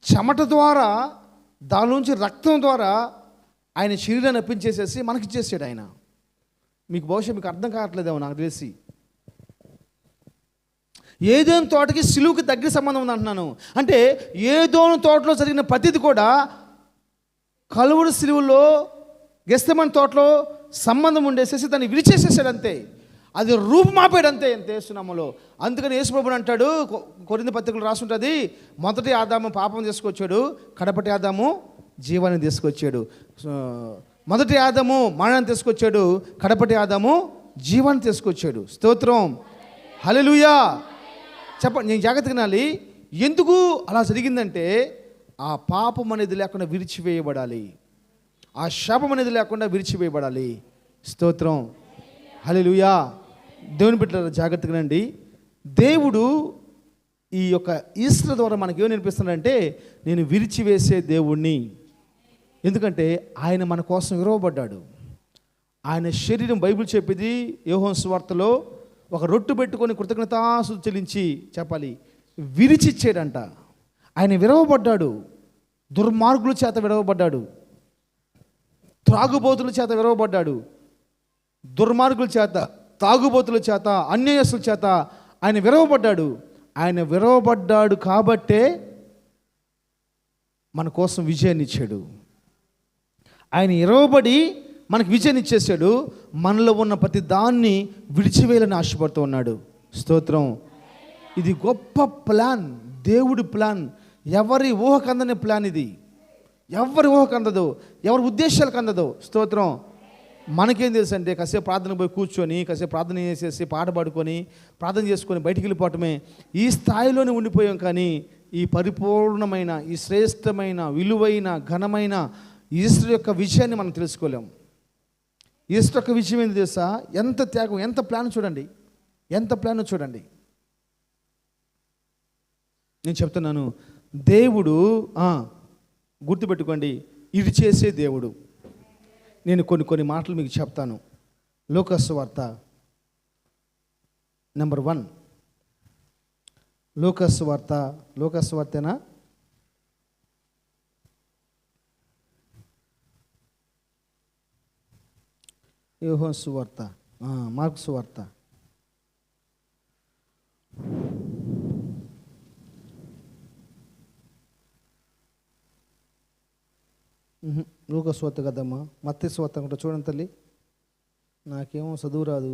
చెమట ద్వారా, దానిలోంచి రక్తం ద్వారా ఆయన శరీరాన్ని అప్పించేసేసి మనకిచ్చేసాడు ఆయన. బహుశా మీకు అర్థం కావట్లేదేమో నాకు తెలిసి. ఏదోని తోటకి సిలువుకి దగ్గర సంబంధం ఉంది అంటున్నాను. అంటే ఏదోని తోటలో జరిగిన ప్రతిది కూడా కలువరి సిలువలో, గెత్సేమనే తోటలో సంబంధం ఉండేసేసి దాన్ని విడిచేసేసాడు అంతే. అది రూపుమాపాడు అంతే యేసునామములో. అందుకని యేసు ప్రభువు అంటాడు, కొరింథీ పత్రికలో రాసుంటుంది, మొదటి ఆదాము పాపం తీసుకొచ్చాడు, కడపటి ఆదాము జీవాన్ని తీసుకొచ్చాడు. మొదటి ఆదాము మరణాన్ని తీసుకొచ్చాడు, కడపటి ఆదాము జీవాన్ని తీసుకొచ్చాడు. స్తోత్రం. హల్లెలూయా. చెప్పండి, నేను జాగ్రత్తగా వినాలి. ఎందుకు అలా జరిగిందంటే ఆ పాపం అనేది లేకుండా విడిచివేయబడాలి, ఆ శాపం అనేది లేకుండా విడిచివేయబడాలి. స్తోత్రం. హల్లెలూయా. దేవుని బిడ్డలారా జాగ్రత్తగా నండి. దేవుడు ఈ యొక్క ఈస్టర్ ద్వారా మనకి ఏం నేర్పిస్తున్నాడంటే, నేను విరిచివేసే దేవుణ్ణి. ఎందుకంటే ఆయన మన కోసం విరవబడ్డాడు. ఆయన శరీరం బైబిల్ చెప్పేది యోహాను సువార్తలో ఒక రొట్టె పెట్టుకొని కృతజ్ఞతాస్తుతులు చెల్లించి చెప్పాలి విరిచిచ్చాడంట. ఆయన విరవబడ్డాడు, దుర్మార్గుల చేత విరవబడ్డాడు, త్రాగుబోతుల చేత విరవబడ్డాడు, దుర్మార్గుల చేత, తాగుబోతుల చేత, అన్యాయస్తుల చేత ఆయన విరవబడ్డాడు. ఆయన విరవబడ్డాడు కాబట్టే మన కోసం విజయాన్ని ఇచ్చాడు. ఆయన విరవబడి మనకు విజయాన్ని ఇచ్చేసాడు. మనలో ఉన్న ప్రతి దాన్ని విడిచివేయాలని ఆశపడుతూ ఉన్నాడు. స్తోత్రం. ఇది గొప్ప ప్లాన్, దేవుడి ప్లాన్. ఎవరి ఊహకు అందని ప్లాన్ ఇది. ఎవరి ఊహకు అందదు, ఎవరి ఉద్దేశాలకు అందదు. స్తోత్రం. మనకేం తెలుసు అంటే కాసేపు ప్రార్థన పోయి కూర్చొని కాసేపు ప్రార్థన చేసేసి పాట పాడుకొని ప్రార్థన చేసుకొని బయటికి వెళ్ళిపోవటమే. ఈ స్థాయిలోనే ఉండిపోయాం. కానీ ఈ పరిపూర్ణమైన, ఈ శ్రేష్టమైన, విలువైన, ఘనమైన ఈశ్వరు యొక్క విజయాన్ని మనం తెలుసుకోలేం. ఈశ్వరు యొక్క విజయం ఏంటి తెలుసా? ఎంత త్యాగం, ఎంత ప్లాన్ చూడండి, ఎంత ప్లాన్ చూడండి. నేను చెప్తున్నాను, దేవుడు గుర్తుపెట్టుకోండి, ఇది చేసే దేవుడు. నేను కొన్ని మాటలు మీకు చెప్తాను. లూకాసు వార్త నెంబర్ 1. లూకాసు వార్తేనా? యోహాను సువార్త, మార్కు సువార్త. లూకాసు వార్త కదమ్మా, మత్తయి సువార్త కూడా చూడండి తల్లి. నాకేమో చదువు రాదు,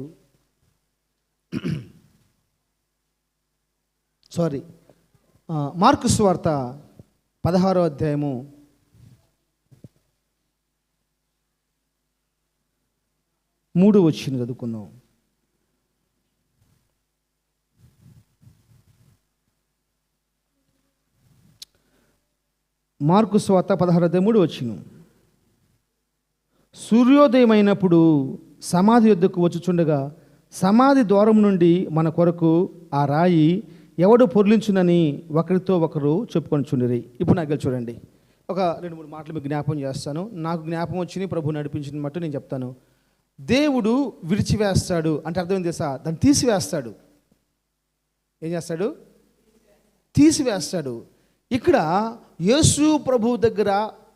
సారీ. మార్కు సువార్త 16వ అధ్యాయము 3 వచ్చింది, చదువుకుందాం. మార్కు సువార్త 16:3 వచ్చింది. సూర్యోదయమైనప్పుడు సమాధి యొద్దకు వచ్చుచుండగా సమాధి ద్వారం నుండి మన కొరకు ఆ రాయి ఎవడు పొర్లించునని ఒకరితో ఒకరు చెప్పుకొనిచుండిరి. ఇప్పుడు నాకు చూడండి, ఒక 2-3 మాటలు మీకు జ్ఞాపకం చేస్తాను. నాకు జ్ఞాపకం వచ్చినాయి, ప్రభు నడిపించిన మట్టు నేను చెప్తాను. దేవుడు విడిచివేస్తాడు అంటే అర్థం ఏం తెలుసా? దాన్ని తీసివేస్తాడు. ఏం చేస్తాడు? తీసివేస్తాడు. ఇక్కడ యేసు ప్రభు దగ్గర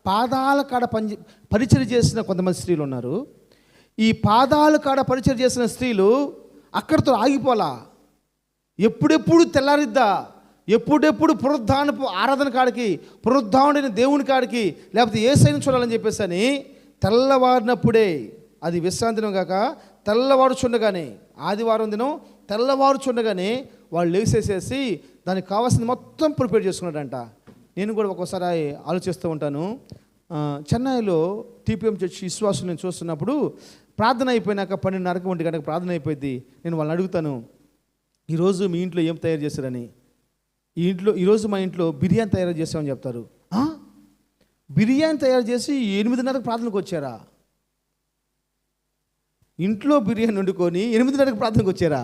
పాదాల కాడ పరిచర్య చేసిన కొంతమంది స్త్రీలు ఉన్నారు. ఈ పాదాల కాడ పరిచర్య చేసిన స్త్రీలు అక్కడితో ఆగిపోలా. ఎప్పుడెప్పుడు తెల్లారిద్దా, ఎప్పుడెప్పుడు పునరుద్ధానపు ఆరాధన కాడికి, పునరుద్ధానుడైన దేవుని కాడికి, లేకపోతే యేసయ్యను చూడాలని చెప్పేసి అని తెల్లవారినప్పుడే, అది విశ్రాంతి దినం కాక తెల్లవారుచుండగానే, ఆదివారం దినం తెల్లవారుచుండగానే వాళ్ళు లేసేసేసి దానికి కావాల్సింది మొత్తం ప్రిపేర్ చేసుకున్నాడంట. నేను కూడా ఒక్కోసారి ఆలోచిస్తూ ఉంటాను. చెన్నైలో టీపీఎం చర్చి విశ్వాసులు నేను చూస్తున్నప్పుడు ప్రార్థన అయిపోయినాక 12:30 1 గంటకు ప్రార్థన అయిపోయింది. నేను వాళ్ళని అడుగుతాను, ఈరోజు మీ ఇంట్లో ఏం తయారు చేశారని. ఈరోజు మా ఇంట్లో బిర్యానీ తయారు చేసామని చెప్తారు. బిర్యానీ తయారు చేసి 8:30కు ప్రార్థనకు వచ్చారా? ఇంట్లో బిర్యానీ వండుకొని 8:30కు ప్రార్థనకు వచ్చారా?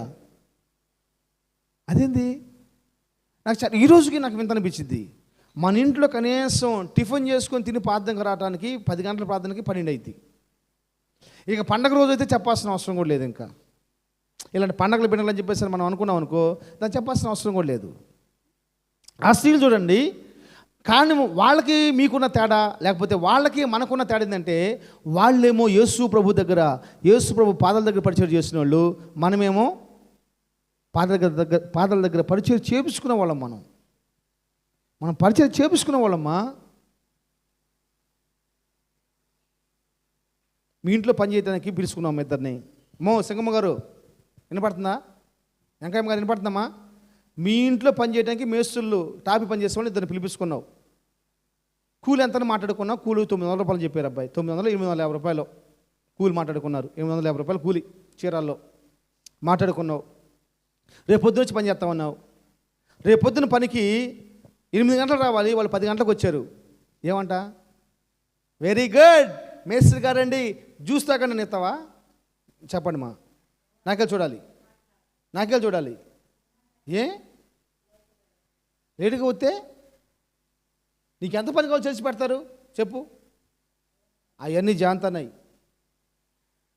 అదేంది? నాకు ఈరోజుకి నాకు వింత అనిపించింది. మన ఇంట్లో కనీసం టిఫిన్ చేసుకొని తిని ప్రార్థనకు రావడానికి 10 గంటల ప్రార్థనకి 12 అయింది. ఇక పండగ రోజు అయితే చెప్పాల్సిన అవసరం కూడా లేదు. ఇంకా ఇలాంటి పండగలు బిడ్డలని చెప్పేసి మనం అనుకున్నాం అనుకో, దాన్ని చెప్పాల్సిన అవసరం కూడా లేదు. ఆ స్త్రీలు చూడండి, కానీ వాళ్ళకి మీకున్న తేడా, లేకపోతే వాళ్ళకి మనకున్న తేడా ఏంటంటే, వాళ్ళేమో యేసు ప్రభు పాదాల దగ్గర పరిచయం చేసిన వాళ్ళు, మనమేమో పాదాల దగ్గర పరిచయం చేపించుకునే వాళ్ళం. మనం పరిచయం చేపించుకునే వాళ్ళమ్మా. మీ ఇంట్లో పని చేయడానికి పిలుచుకున్నాం ఇద్దరిని. సింగమ్మ గారు వినపడుతుందా? వెంకయ్య గారు వినపడుతుందమ్మా? మీ ఇంట్లో పని చేయడానికి మేస్తులు టాపి పని చేసే వాళ్ళు ఇద్దరిని పిలిపించుకున్నావు. కూలి ఎంతని మాట్లాడుకున్నావు? కూలి 900 రూపాయలు చెప్పారు అబ్బాయి. 900, 850 రూపాయలు కూలి మాట్లాడుకున్నారు. 850 రూపాయలు కూలి చీరాల్లో మాట్లాడుకున్నావు. రేపు పొద్దున వచ్చి పని చేస్తామన్నావు. రేపు పొద్దున పనికి 8 గంటలు రావాలి, వాళ్ళు 10 గంటలకు వచ్చారు. ఏమంట? వెరీ గుడ్ మేస్త్రి గారండి, జ్యూస్ తాగండి నేస్తావా? చెప్పండి మా, నాకెళ్ళి చూడాలి. ఏ లేటుగా వస్తే నీకు ఎంత పని కావాలి చేసి పెడతారు చెప్పు. అవన్నీ జాంతన్నాయి.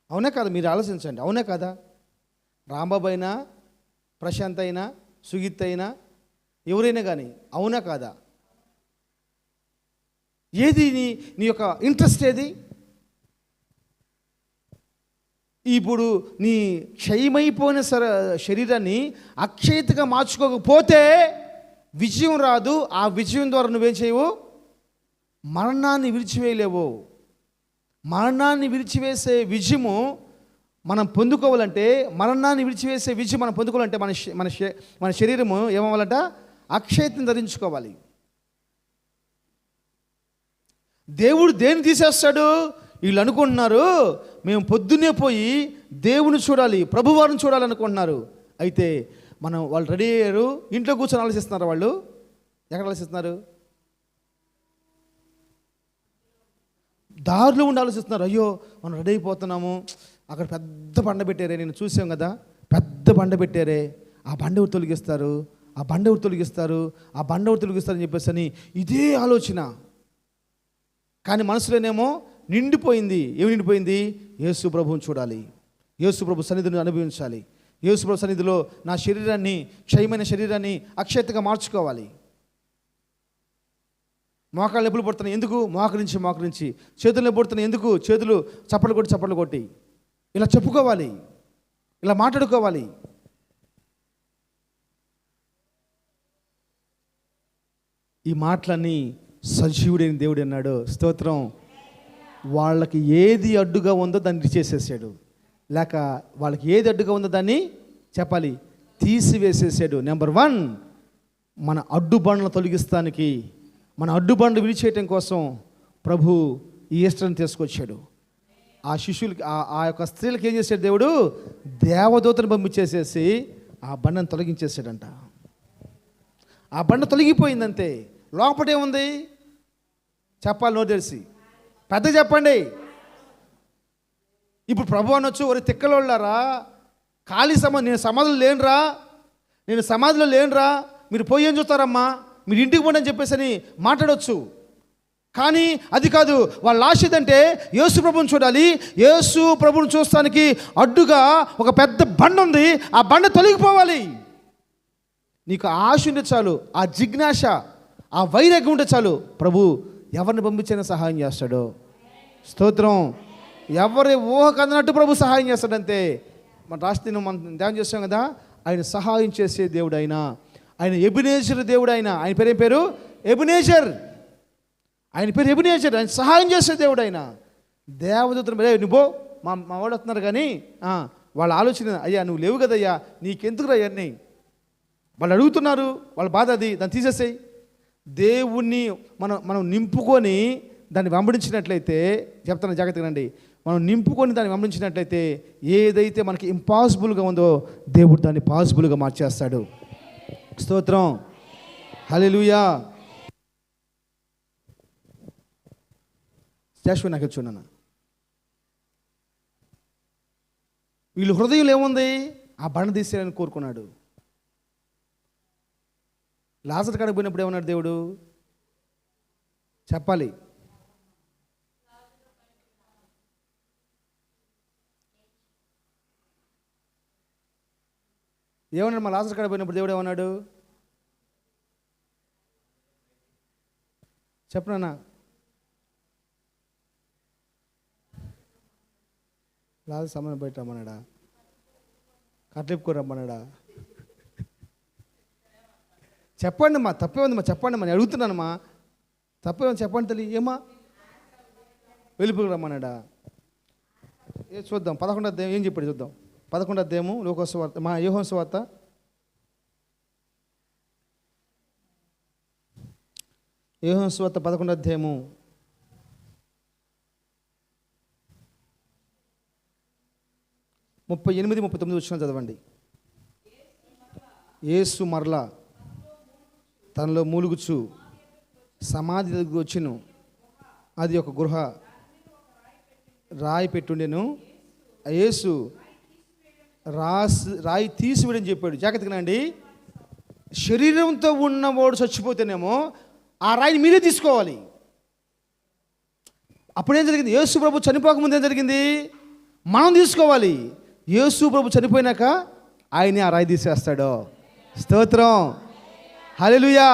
అవునా కదా? మీరు ఆలోచించండి, అవునా కదా? రాంబాబు అయినా, ప్రశాంత్ అయినా, సుగీత్ అయినా, ఎవరైనా కానీ, అవునా కాదా? ఏది నీ యొక్క ఇంట్రెస్ట్ ఏది? ఇప్పుడు నీ క్షయమైపోయిన శరీరాన్ని అక్షయతగా మార్చుకోకపోతే విజయం రాదు. ఆ విజయం ద్వారా నువ్వేం చేయవు? మరణాన్ని విడిచివేయలేవు. మరణాన్ని విడిచివేసే విజయము మనం పొందుకోవాలంటే, మరణాన్ని విడిచివేసే విజయం మనం పొందుకోవాలంటే మన శరీరము ఏమవ్వాలంట? అక్షయతను ధరించుకోవాలి. దేవుడు దేన్ని తీసేస్తాడు? వీళ్ళు అనుకుంటున్నారు మేము పొద్దున్నే పోయి దేవుని చూడాలి, ప్రభువారిని చూడాలనుకుంటున్నారు. అయితే వాళ్ళు రెడీ అయ్యారు, ఇంట్లో కూర్చొని ఆలోచిస్తున్నారు. వాళ్ళు ఎక్కడ ఆలోచిస్తున్నారు? దారిలో ఉండి ఆలోచిస్తున్నారు. అయ్యో మనం రెడీ అయిపోతున్నాము, అక్కడ పెద్ద బండ పెట్టారే, నేను చూసాం కదా, పెద్ద బండ పెట్టారే, ఆ బండ ఎవరు తొలగిస్తారు, ఆ బండ ఎవరు తొలగిస్తారు, ఆ బండ ఎవరు తొలగిస్తారని చెప్పేసి అని ఇదే ఆలోచన. కానీ మనసులోనేమో నిండిపోయింది. ఏమి నిండిపోయింది? యేసు ప్రభువుని చూడాలి, యేసు ప్రభు సన్నిధిని అనుభవించాలి, యేసు ప్రభు సన్నిధిలో నా శరీరాన్ని, క్షయమైన శరీరాన్ని అక్షయతగా మార్చుకోవాలి. మోకాళ్ళు నొప్పులు పడుతున్నాయి, ఎందుకు? మోకరించి. చేతులు నొప్పి పడుతున్నాయి, ఎందుకు? చేతులు చప్పట్లు కొట్టి ఇలా చెప్పుకోవాలి, ఇలా మాట్లాడుకోవాలి. ఈ మాటలన్నీ సజీవుడైన దేవుడు అన్నాడు. స్తోత్రం. వాళ్ళకి ఏది అడ్డుగా ఉందో దాన్ని చేసేసాడు, లేక వాళ్ళకి ఏది అడ్డుగా ఉందో దాన్ని చెప్పాలి తీసివేసేసాడు. నెంబర్ 1, మన అడ్డుబండలను తొలగిస్తానికి, మన అడ్డుబండలు విడిచేయటం కోసం ప్రభు ఈ ఈస్టర్ని తీసుకొచ్చాడు. ఆ శిష్యులకి, ఆ యొక్క స్త్రీలకు ఏం చేశాడు? దేవుడు దేవదూతను పంపించేసేసి ఆ బండను తొలగించేసాడంట. ఆ బండ తొలగిపోయిందంతే. లోపటే ఉంది చెప్పాలి, నోరు తెలిసి పెద్ద చెప్పండి. ఇప్పుడు ప్రభు అనొచ్చు, ఒరే తిక్కలోళ్ళారా, ఖాళీ నేను సమాధిలో లేనురా, మీరు పోయి ఏం చూస్తారమ్మా, మీరు ఇంటికి పోండి అని చెప్పేసి అని మాట్లాడవచ్చు. కానీ అది కాదు. వాళ్ళ ఆశ ఏంటంటే యేసు ప్రభుని చూడాలి. యేసు ప్రభుని చూస్తానికి అడ్డుగా ఒక పెద్ద బండ ఉంది, ఆ బండ తొలగిపోవాలి. నీకు ఆశ ఉంటే చాలు, ఆ జిజ్ఞాస, ఆ వైరాగ్యం ఉంటే చాలు, ప్రభు ఎవరిని పంపించైనా సహాయం చేస్తాడు. స్తోత్రం. ఎవరి ఊహకు అందనట్టు ప్రభు సహాయం చేస్తాడంతే. మన రాష్ట్రం మనం ధ్యానం చేస్తాం కదా, ఆయన సహాయం చేసే దేవుడు, ఆయన ఎబినేజర్ దేవుడు. ఆయన పేరు ఎబినేజర్. ఆయన పేరు ఎబినేజర్. ఆయన సహాయం చేసే దేవుడు. ఆయన దేవదూతను నువ్వు మా వాడు వస్తున్నారు కానీ వాళ్ళ ఆలోచన, అయ్యా నువ్వు లేవు కదయ్యా, నీకెందుకు అయ్యాన్ని వాళ్ళు అడుగుతున్నారు, వాళ్ళ బాధ అది, దాన్ని తీసేసేయి. దేవుణ్ణి మనం నింపుకొని దాన్ని వెంబడించినట్లయితే, చెప్తాను జాగ్రత్తగా రండి, మనం నింపుకొని దాన్ని వెంబడించినట్లయితే ఏదైతే మనకి ఇంపాసిబుల్గా ఉందో దేవుడు దాన్ని పాసిబుల్గా మార్చేస్తాడు. స్తోత్రం. హల్లెలూయా. శాశ్వత నాకు చూడన్న, వీళ్ళు హృదయంలో ఏముంది? ఆ బండ తీసేయాలని కోరుకున్నాడు. లాజరు కాడికి పోయినప్పుడు ఏమన్నాడు దేవుడు? చెప్పాలి. ఏమన్నాడు? మా లాజరు కాడికి పోయినప్పుడు దేవుడు ఏమన్నాడు? చెప్పనా? లాజరు సమానం బయట రమ్మన్నాడా? కట్లిప్పుకో రమ్మన్నాడా? చెప్పండి మా, తప్పే ఉందమ్మా, చెప్పండి మా, నేను అడుగుతున్నానమ్మా, తప్పే ఉంది చెప్పండి తల్లి. ఏమా వెళ్ళిపోయి రమ్మన్నాడా? చూద్దాం 11వ అధ్యాయం ఏం చెప్పాడు చూద్దాం. 11వ అధ్యాయము లోకసువార్త, మా యోహాను సువార్త 11వ అధ్యాయము 38-39 వచ్చిన చదవండి. యేసు మరలా తనలో మూలుగుచు సమాధి దగ్గరకు వచ్చెను. అది ఒక గృహ, రాయి పెట్టుండెను. యేసు రాయి తీసివేయడని చెప్పాడు. జాగ్రత్తగా అండి, శరీరంతో ఉన్నవాడు చచ్చిపోతేనేమో ఆ రాయిని మీరే తీసుకోవాలి. అప్పుడేం జరిగింది? యేసు ప్రభు చనిపోకముందు ఏం జరిగింది? మనం తీసుకోవాలి. యేసు ప్రభు చనిపోయినాక ఆయనే ఆ రాయి తీసేస్తాడు. స్తోత్రం, హల్లెలూయా.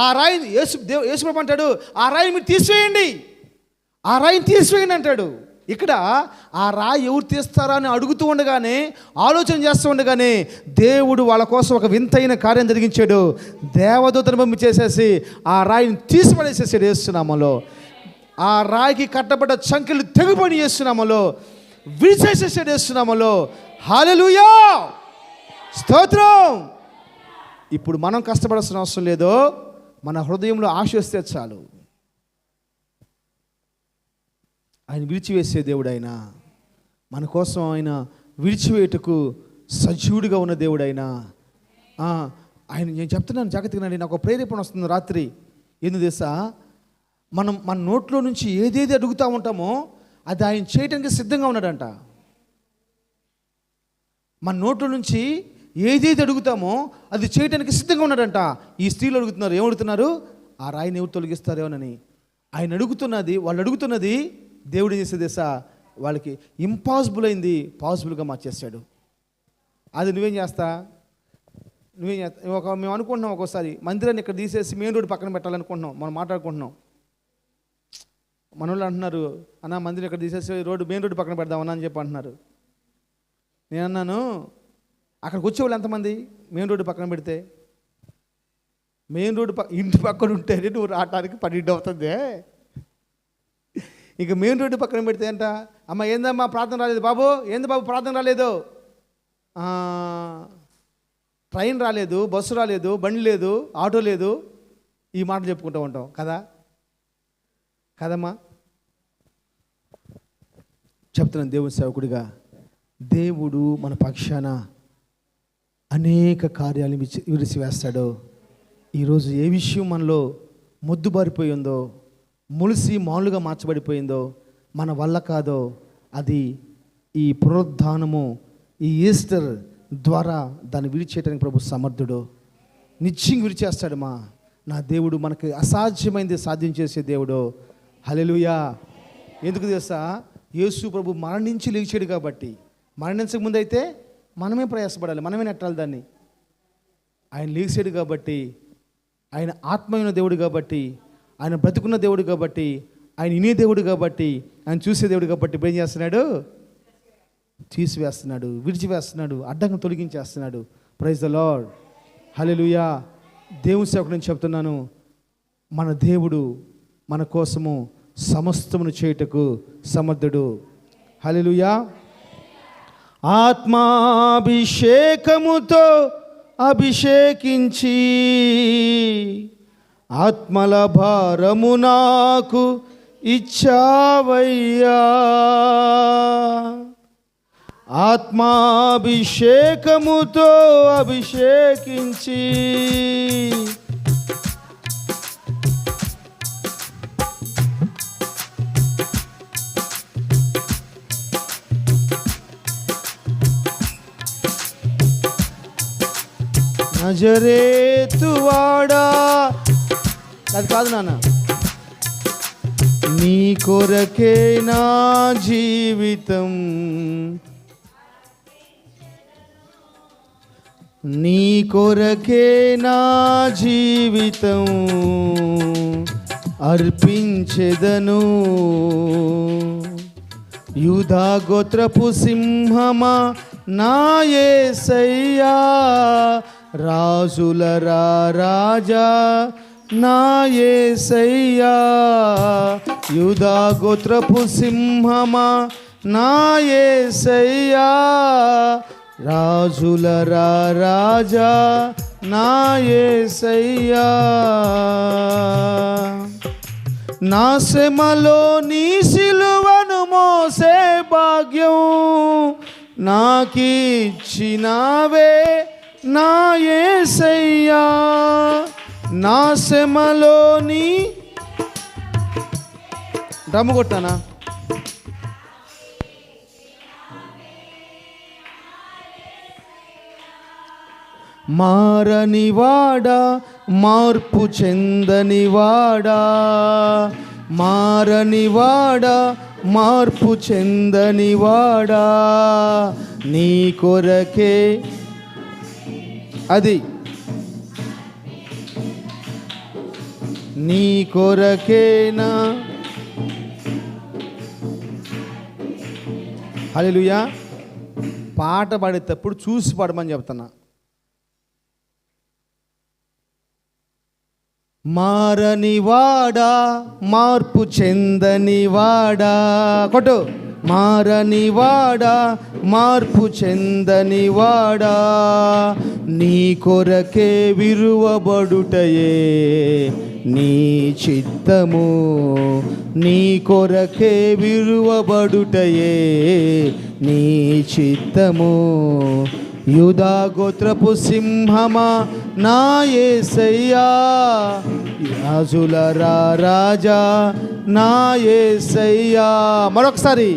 ఆ రాయి యేసు ప్రభు అంటాడు, ఆ రాయి మీరు తీసివేయండి, ఆ రాయిని తీసివేయండి అంటాడు. ఇక్కడ ఆ రాయి ఎవరు తీస్తారా అని అడుగుతూ ఉండగానే, ఆలోచన చేస్తూ ఉండగానే దేవుడు వాళ్ళ కోసం ఒక వింతైన కార్యం జరిగించాడు. దేవదూతను పంపించేసేసి ఆ రాయిని తీసిపడేసేసాడు యేసునామములో. ఆ రాయికి కట్టబడ్డ చంకెలు తెగిపోయి యేసునామములో విడిచేసేసాడు యేసునామములో. హల్లెలూయా, స్తోత్రం. ఇప్పుడు మనం కష్టపడాల్సిన అవసరం లేదు. మన హృదయంలో ఆశ వస్తే చాలు. ఆయన విడిచివేసే దేవుడు. ఆయన మన కోసం ఆయన విడిచివేయటకు సజీవుడిగా ఉన్న దేవుడు ఆయన. నేను చెప్తున్నాను జాగ్రత్తగా, నాకు ఒక ప్రేరేపణ వస్తుంది రాత్రి. ఎందుకు తెలుసా? మన నోట్లో నుంచి ఏదేది అడుగుతూ ఉంటామో అది ఆయన చేయటానికి సిద్ధంగా ఉన్నాడంట. మన నోట్లో నుంచి ఏదేది అడుగుతామో అది చేయటానికి సిద్ధంగా ఉన్నాడంట. ఈ స్త్రీలు అడుగుతున్నారు, ఏమడుగుతున్నారు? ఆ రాయిని ఎవరు తొలగిస్తారేమోనని. వాళ్ళు అడుగుతున్నది దేవుడు చేసే దశ వాళ్ళకి ఇంపాసిబుల్ అయింది పాసిబుల్గా మార్చేస్తాడు. అది నువ్వేం చేస్తా? మేము అనుకుంటున్నాం ఒక్కోసారి మందిరాన్ని ఇక్కడ తీసేసి మెయిన్ రోడ్డు పక్కన పెట్టాలనుకుంటున్నాం. మనం మాట్లాడుకుంటున్నాం. మన వాళ్ళు అంటున్నారు, అన్న మందిరం ఇక్కడ తీసేసి మెయిన్ రోడ్డు పక్కన పెడదామన్నా అని చెప్పి అంటున్నారు. నేను అన్నాను, అక్కడికి వచ్చేవాళ్ళు ఎంతమంది? మెయిన్ రోడ్డు పక్కన పెడితే మెయిన్ రోడ్డు ఇంటి పక్కన ఉంటేనే నువ్వు రావడానికి 12 అవుతుంది. ఇక మెయిన్ రోడ్డు పక్కన పెడితే అంట, అమ్మ ఏందమ్మా ప్రార్థన రాలేదు బాబు, ఏంది బాబు ప్రార్థన రాలేదు, ట్రైన్ రాలేదు, బస్సు రాలేదు, బండి లేదు, ఆటో లేదు, ఈ మాటలు చెప్పుకుంటూ ఉంటాం కదా. కదమ్మా, చెప్తున్నాను దేవుని సేవకుడిగా, దేవుడు మన పక్షాన అనేక కార్యాలు విడిచివేస్తాడు. ఈరోజు ఏ విషయం మనలో మొద్దుబారిపోయిందో, ములిసి మామూలుగా మార్చబడిపోయిందో, మన వల్ల కాదో, అది ఈ పునరుద్ధానము, ఈ ఈస్టర్ ద్వారా దాన్ని విడిచేయడానికి ప్రభు సమర్థుడు. నిశ్చయంగా విడిచేస్తాడు. నా దేవుడు మనకి అసాధ్యమైనది సాధ్యం చేసే దేవుడు. హల్లెలూయా. ఎందుకు తెలుసా? యేసు ప్రభు మరణించి లేచాడు కాబట్టి. మరణించక ముందు అయితే మనమే ప్రయాసపడాలి, మనమే నెట్టాలి దాన్ని. ఆయన లేచాడు కాబట్టి, ఆయన ఆత్మైన దేవుడు కాబట్టి, ఆయన బ్రతుకున్న దేవుడు కాబట్టి, ఆయన వినే దేవుడు కాబట్టి, ఆయన చూసే దేవుడు కాబట్టి ఇప్పుడు ఏం చేస్తున్నాడు? తీసివేస్తున్నాడు, విడిచివేస్తున్నాడు, అడ్డంగా తొలగించేస్తున్నాడు. ప్రైజ్ ద లార్డ్, హల్లెలూయా. దేవుని సేవకు నేను చెప్తున్నాను, మన దేవుడు మన కోసము సమస్తమును చేయుటకు సమర్థుడు. హల్లెలూయా. ఆత్మాభిషేకముతో అభిషేకించి ఆత్మల భారము నాకు ఇచ్చావయ్యా. ఆత్మాభిషేకముతో అభిషేకించి నజరేతువాడా, అది కాదు నాన్న, నీ కొరకే నా జీవితం, నీ కొరకే నా జీవితం అర్పించెదను. యూదా గోత్రపు సింహమా నా యేసయ్యా, రాజుల రాజా నా యేసయ్యా. యూదా గోత్రపు సింహమా నా యేసయ్యా, రాజుల రాజా నా యేసయ్యా. నా శ్రమలో నీ సిలువను మోసే భాగ్యం నాకిచ్చినావే నా యేసయ్యా. నా శ్రమలో నీ డ్రమ్ము కొట్టానా? మారనివాడా, మార్పు చెందనివాడా, మారనివాడా, మార్పు చెందనివాడా, నీ కొరకే. అది నీ కొరకేనా. హల్లెలూయా. పాట పాడేటప్పుడు చూసి పాడమని చెప్తున్నా. మారనివాడా, మార్పు చెందనివాడా, కొట్టు. మారనివాడా, మార్పు చెందనివాడా, నీ కొరకే విరువబడుటయే నీ చిత్తము, నీ కొరకే విరువబడుటయే నీ చిత్తము. యూదా గోత్రపు సింహమా నా యేసయ్యా, రాజుల రాజా నా యేసయ్యా. మరొకసారి.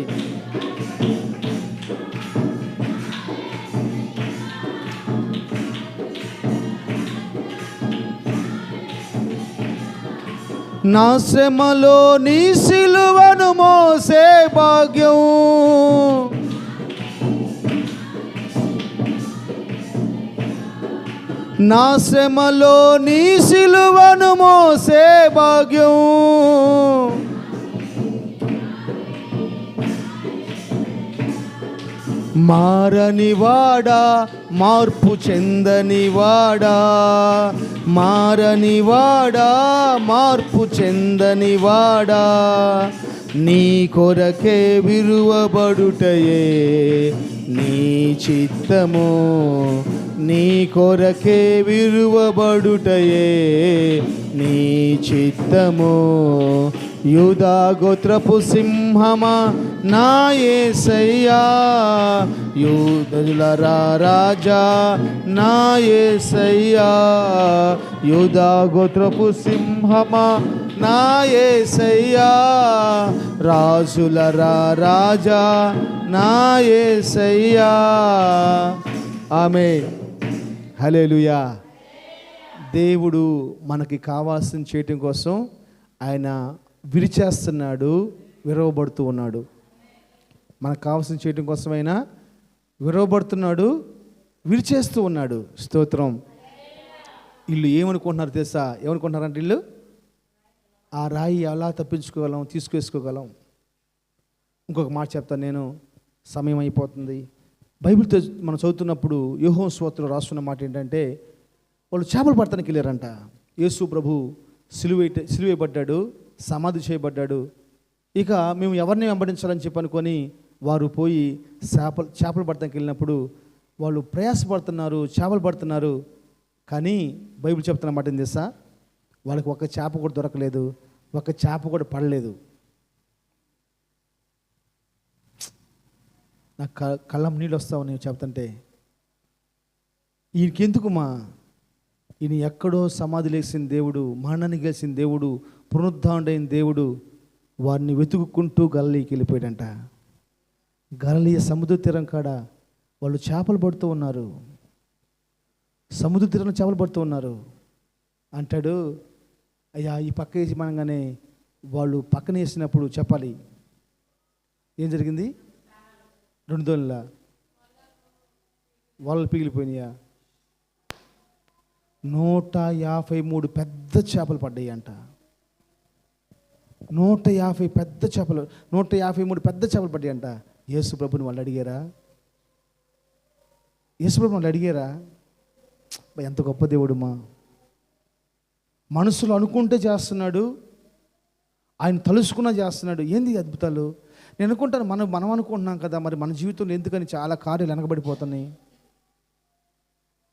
నా శ్రమలో నీ సిలువను మోసే భాగ్యం, నా శ్రమలో నీ సిలువను మోసే భాగ్యం. మారనివాడా, మార్పు చెందనివాడా, మారనివాడా, మార్పు చెందనివాడా, నీ కొరకే విరువబడుటయే నీ చిత్తము, నీ కొరకే విరువబడుటయే నీ చిత్తము. యూదా గోత్రపు సింహమా నా యేసయ్యా, యూదుల రాజా నా యేసయ్యా, యూదా గోత్రపు సింహమా నా యేసయ్యా, రాజుల రాజా నా యేసయ్యా. ఆమేన్. హల్లెలూయా. దేవుడు మనకి కావాల్సిన చేయటం కోసం ఆయన విరిచేస్తున్నాడు, విరవబడుతూ ఉన్నాడు. మనకు కావాల్సిన చేయటం కోసం ఆయన విరవబడుతున్నాడు, విరిచేస్తూ ఉన్నాడు. స్తోత్రం. వీళ్ళు ఏమనుకుంటున్నారు తెలుసా? ఏమనుకుంటున్నారంటే వీళ్ళు ఆ రాయి ఎలా తప్పించుకోగలం, తీసుకేసుకోగలం. ఇంకొక మాట చెప్తాను నేను, సమయం అయిపోతుంది. బైబిల్తో మనం చదువుతున్నప్పుడు యోహోను సువార్తలో రాస్తున్న మాట ఏంటంటే, వాళ్ళు చేపలు పడతానికి వెళ్ళారంట. యేసు ప్రభు సిలువేయబడ్డాడు, సమాధి చేయబడ్డాడు. ఇక మేము ఎవరిని వెంబడించాలని చెప్పి అనుకొని వారు పోయి చేపలు పడతానికి వెళ్ళినప్పుడు వాళ్ళు ప్రయాసపడుతున్నారు, చేపలు పడుతున్నారు. కానీ బైబిల్ చెప్తున్న మాట ఏం తెలుసా? వాళ్ళకి ఒక్క చేప కూడా దొరకలేదు, ఒక్క చేప కూడా పడలేదు. నాకు కళ్ళం నీళ్ళు వస్తావు నేను చెప్తుంటే. ఈయనకెందుకుమా? ఈయన ఎక్కడో సమాధి లేచిన దేవుడు, మరణాన్ని గెలిచిన దేవుడు, పునరుద్ధానుడైన దేవుడు వారిని వెతుక్కుంటూ గలిలీకి వెళ్ళిపోయాడంట. గలిలీ సముద్ర తీరం కాడ వాళ్ళు చేపలు పడుతూ ఉన్నారు, సముద్ర తీరంలో చేపలు పడుతూ ఉన్నారు. అంటాడు, అయ్యా ఈ పక్క వేసి మనగానే వాళ్ళు పక్కన వేసినప్పుడు చెప్పాలి ఏం జరిగింది? 2 దోణుల వాళ్ళు పిగిలిపోయినాయా? 153 పెద్ద చేపలు పడ్డాయి అంట. 153 పెద్ద చేపలు పడ్డాయి అంట. యేసు ప్రభుని వాళ్ళు అడిగారా? యేసు ప్రభు వాళ్ళు అడిగారా? ఎంత గొప్ప దేవుడు మా! మనసులో అనుకుంటే చేస్తున్నాడు, ఆయన తలుసుకున్నా చేస్తున్నాడు. ఏంది అద్భుతాలు? నేను అనుకుంటాను, మనం అనుకుంటున్నాం కదా, మరి మన జీవితంలో ఎందుకని చాలా కార్యాలు వెనకబడిపోతున్నాయి,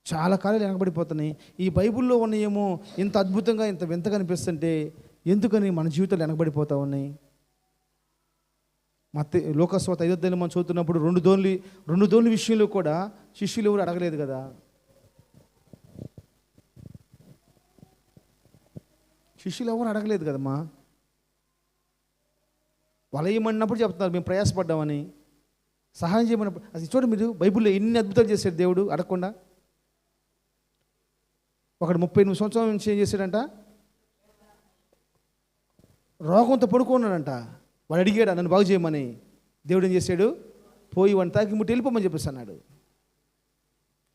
చాలా కార్యాలు వెనకబడిపోతున్నాయి. ఈ బైబిల్లో ఉన్నాయేమో ఇంత అద్భుతంగా, ఇంత వింతగా అనిపిస్తుంటే ఎందుకని మన జీవితాలు వెనకబడిపోతూ ఉన్నాయి? లోకా సువార్త 5వ అధ్యాయంలో మనం చదువుతున్నప్పుడు 2 దోణుల విషయంలో కూడా శిష్యులు ఎవరు అడగలేదు కదా. శిష్యులు ఎవరు అడగలేదు కదమ్మా. వలయమన్నప్పుడు చెప్తున్నారు మేము ప్రయాసపడ్డామని, సహాయం చేయమన్నప్పుడు. అది చూడండి మీరు, బైబిల్లో ఎన్ని అద్భుతాలు చేశాడు దేవుడు అడగకుండా. ఒకడు 38 సంవత్సరాల నుంచి ఏం చేశాడంట? రోగంతో పడుకున్నాడంట. వాడు అడిగాడు నన్ను బాగు చేయమని. దేవుడు ఏం చేశాడు? పోయి వాడిని తాకి ముట్టి వెళ్ళిపోమని చెప్పేసి అన్నాడు.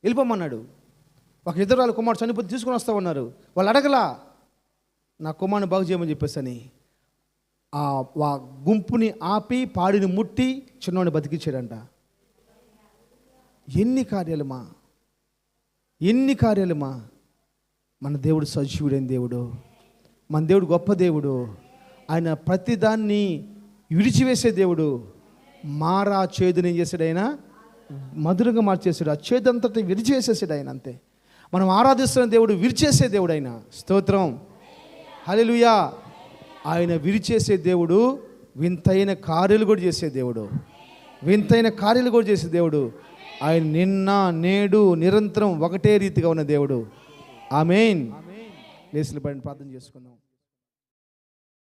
వెళ్ళిపోమన్నాడు. ఒక ఇద్దరు కుమారుడు చనిపోతే తీసుకొని వస్తామన్నారు. వాళ్ళు అడగలా, నా కుమారుని బాగు చేయమని చెప్పేసి అని. ఆ గుంపుని ఆపి పాడిని ముట్టి చిన్నవాడిని బతికించాడంట. ఎన్ని కార్యాలమా, ఎన్ని కార్యాలమా! మన దేవుడు సజీవుడైన దేవుడు, మన దేవుడు గొప్ప దేవుడు. ఆయన ప్రతిదాన్ని విడిచివేసే దేవుడు. మారా చేదుని ఏం చేశాడు? ఆయన మధురంగా మార్చేసాడు. ఆ చేదు అంతటి విరిచివేసేసాడు ఆయన. అంతే. మనం ఆరాధిస్తున్న దేవుడు విరిచేసే దేవుడు ఆయన. స్తోత్రం, హల్లెలూయా. ఆయన విరిచేసే దేవుడు, వింతైన కార్యాలు కూడా చేసే దేవుడు, వింతైన కార్యాలు కూడా చేసే దేవుడు. ఆయన నిన్న నేడు నిరంతరం ఒకటే రీతిగా ఉన్న దేవుడు. ఆమేన్. లేచిన పడిన ప్రార్థన చేసుకుందాం.